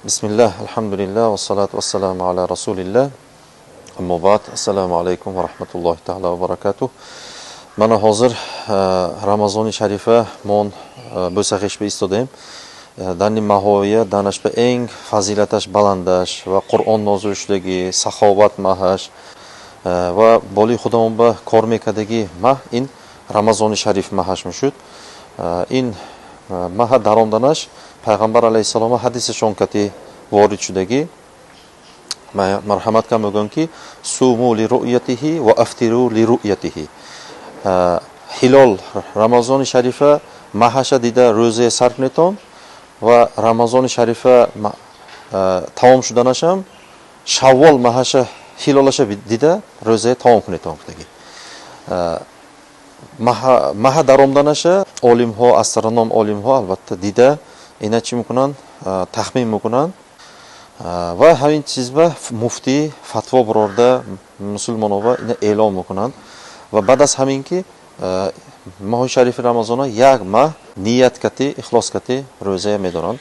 Bismillah, alhamdulillah, vassalatu vassalamu ala rasulillah. Amma ba'd, assalomu alaykum va rahmatullohi ta'ala va barakatuh. Mana hozir Ramazoni sharifa mon bo'lsag'ish be istodem. Danni mahoya danash be eng fazilatash balandash va Qur'on nozilishligi, saxovat mahash va boli xudom ba kormekadagi mah in Ramazoni sharif mahash mushud. In maha daromdanash Payg'ambar alayhissalom hadisi shonkati vorid shudagi marhamat kam bo'lganki sumu li ru'yatihi va aftiru li ru'yatihi. Hilol Ramazoni sharifa mahasha dida ro'za sarf neton va Ramazoni sharifa taom shudanasham Shavvol mahasha hilolasha dida ro'za taom neton dagi. Maha daromdanasha olimho astronom olimho albatta dida inachi mukunan taxmin mukunan va hamin chizba mufti fatvo birorda musulmonova ina e'lon mukunan va badas haminki maho sharifi ramazona yak ma niyat kati ixlos kati ro'za medonan.